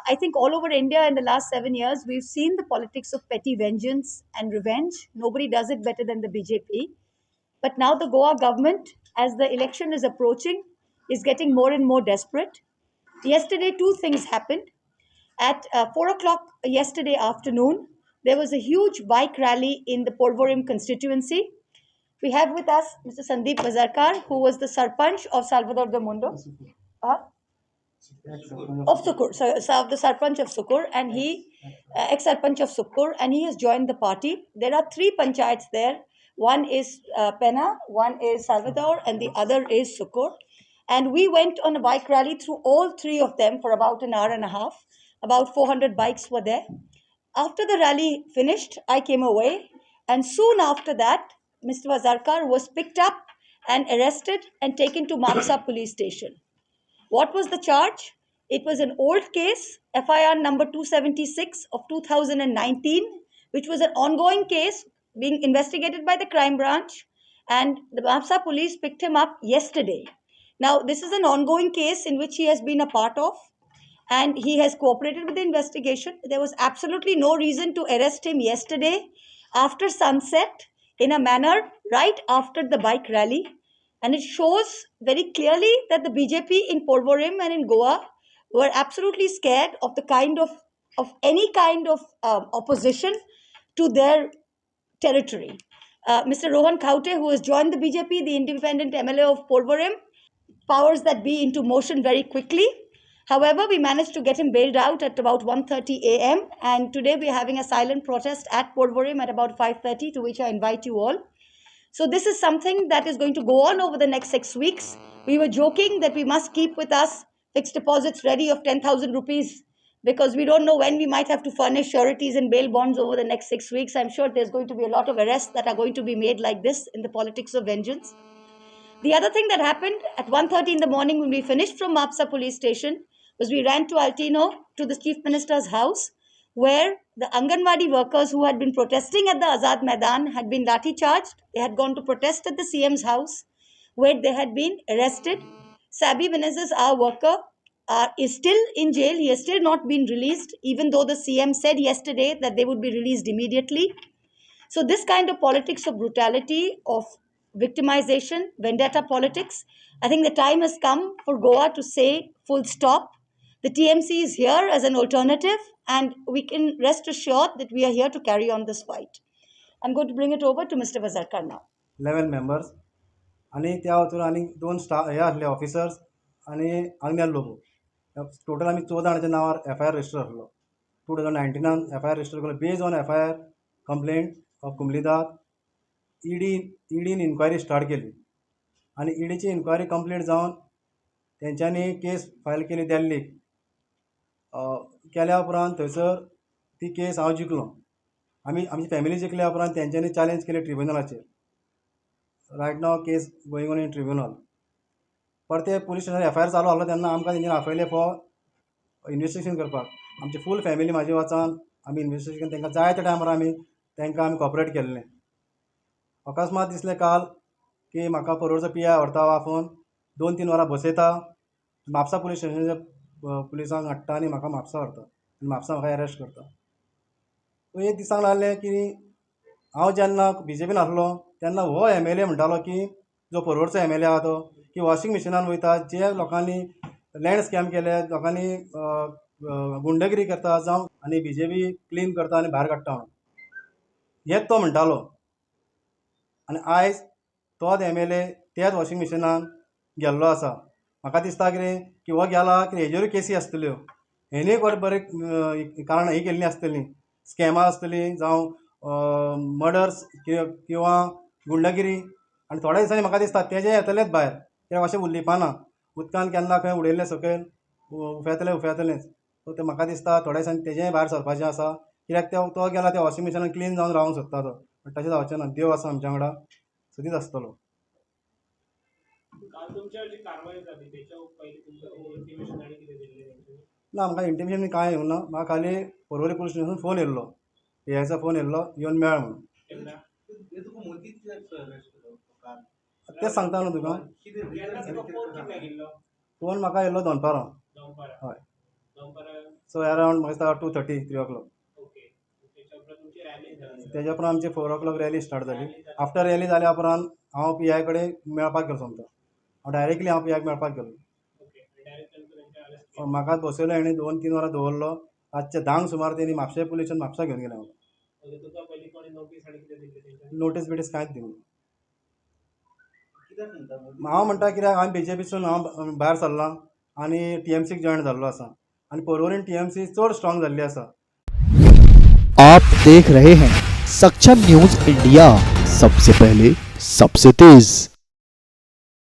I think all over India in the last 7 years, we've seen the politics of petty vengeance and revenge. Nobody does it better than the BJP. But now the Goa government, as the election is approaching, is getting more and more desperate. Yesterday, two things happened. At 4 o'clock yesterday afternoon, there was a huge bike rally in the Porvorim constituency. We have with us Mr. Sandeep Bazarkar, who was the Sarpanch of Salvador de Mundo. Of Sukur, so the Sarpanch of Sukur, and he, ex-Sarpanch of Sukur, and he has joined the party. There are three panchayats there. One is Pena, one is Salvador, and the other is Sukur. And we went on a bike rally through all three of them for about an hour and a half. About 400 bikes were there. After the rally finished, I came away, and soon after that, Mr. Vazarkar was picked up and arrested and taken to Mapsa police station. What was the charge? It was an old case, FIR number 276 of 2019, which was an ongoing case being investigated by the crime branch, and the Mapsa police picked him up yesterday. Now, this is an ongoing case in which he has been a part of, and he has cooperated with the investigation. There was absolutely no reason to arrest him yesterday after sunset in a manner right after the bike rally. And it shows very clearly that the BJP in Porvorim and in Goa were absolutely scared of the any kind of opposition to their territory. Mr. Rohan Khaute, who has joined the BJP, the independent MLA of Porvorim, powers that be into motion very quickly. However, we managed to get him bailed out at about 1:30 a.m. And today we are having a silent protest at Porvorim at about 5:30, to which I invite you all. So this is something that is going to go on over the next 6 weeks. We were joking that we must keep with us fixed deposits ready of 10,000 rupees, because we don't know when we might have to furnish sureties and bail bonds over the next 6 weeks. I'm sure there's going to be a lot of arrests that are going to be made like this in the politics of vengeance. The other thing that happened at 1:30 in the morning when we finished from Mapsa police station was we ran to Altino to the chief minister's house, where the Anganwadi workers who had been protesting at the Azad Maidan had been lathi charged. They had gone to protest at the CM's house, where they had been arrested. Sabi Menezes, our worker, is still in jail. He has still not been released, even though the CM said yesterday that they would be released immediately. So this kind of politics of brutality, of victimization, vendetta politics, I think the time has come for Goa to say full stop. The TMC is here as an alternative, and we can rest assured that we are here to carry on this fight. I'm going to bring it over to Mr. Vazarkar now. 11 members आणि त्या वचून आनी 2 staff हे आसले officers आनी आमी आसलो total आमी 14 जाणांच्या नांवार FIR रजिस्टर आसलो 2019 FIR रजिस्टर केलो based on FIR complaint of कुमलीदाद ईडीन इन्क्वायरी स्टार्ट केली आनी ईडीची इन्क्वायरी कंप्लीट जावन तेंच्यांनी केस फायल केली दिल्लीक केल्या उपरांत थंयसर ती केस हांव जिखलो आमची फॅमिली जिखल्या उपरांत तेंच्यांनी चॅलेंज केले ट्रिब्युनलाचेर right now case going on in tribunal परते पुलीस स्टेशनार FIR चालू आसलो तेन्ना आमकां तेंच्यांनी आपयलें फॉर इन्वेस्टिगेशन करपाक आमची फूल फॅमिली म्हाजे वचान आमी इन्वेस्टिगेशन तेंकां जाय त्या टायमार तेंकां आमी कॉपरेट केल्लें अकस्मात दिसलें काल की म्हाका पर्वरचो PI व्हरता वाफोन 2-3 वरां बसयता म्हापसा पुलीस स्टेशनाच्या पुलिसांक हाडटा आनी म्हाका म्हापसा व्हरता आनी म्हापसा म्हाका अरेस्ट करता एक दिसांक लागलें की हांव जेन्ना BJPन आसलो तेन्ना हो MLA म्हणटालो की जो पर्वरचो MLA आहा तो की वॉशिंग मशिनान वयता जे लोकांनी लँड स्कॅम केले लोकांनी गुंडगिरी करता जावं आनी BJP क्लीन करता आनी भायर काडटा म्हणून हेंच तो म्हणटालो आनी आयज तोच MLA तेच वॉशिंग मशिनान गेल्लो आसा म्हाका दिसता कितें की हो गेला की हेजेरूय केसी आसतल्यो हेणीय बरें कारण ही केल्लीं आसतलीं स्कॅमां आसतलीं जावं मर्डर्स किंवा गुंडगिरी आनी थोड्या दिसांनी म्हाका दिसता तेजे येतलेच भायर ते अशें उल्लिपाना उदकान केन्ना खंय उडयल्लें सकयल उफेंतलेंच सो तें म्हाका दिसता थोड्या दिसांनी तेजेंय भायर सरपाचें आसा कित्याक तो गेला त्या वॉशिंग मशिनान क्लीन जावन रावंक सोदता तो पण तशें जावचें ना देव आसा आमच्या वांगडा सदींच आसतलो ना म्हाका इंटिमेशन कांय येवंक ना म्हाका खाली पर्वरी पुलीस स्टेशनासून फोन येयल्लो PIचा फोन येयल्लो येवन मेळ म्हणून तेच सांगता न्हू तुका फोन म्हाका येयल्लो दनपारां हय सो अरावंड म्हाका दिसता 2:30 3 o'clock. ओके तेच्या उपरांत तुमची रॅली जाली तेज्या उपरांत आमची 4 o'clock रॅली स्टार्ट जाली. आफ्टर रॅली जाल्या उपरांत हांव पी आय कडेन मेळपाक गेलो सोमतो. हांव डायरेक्टली हांव पी आयक मेळपाक गेलो. ओके डायरेक्ट तेंच्या अरेस्ट म्हाका बसयलो हेणी 2-3 वरां दवरलो. रातचे 10 सुमार तेणी म्हापशा पुलिसान म्हापसा घेवन गेले म्हाका. म्हणजे तुका पयलीं कोणी नोटीस आनी कितें दिल्ली तेंच्यानी नोटीस बिटीस कांयच दिवना. कित्याक म्हणटा हांव म्हणटा कित्याक हांव BJPसून हांव भायर सरलां आनी TMCक जॉयन जाल्लो आसा आनी परवरीन TMC चड स्ट्रॉंग जाल्ली आसा. आप देख रहे हैं सक्षम न्यूज इंडिया, सबसे पहले सबसे तेज।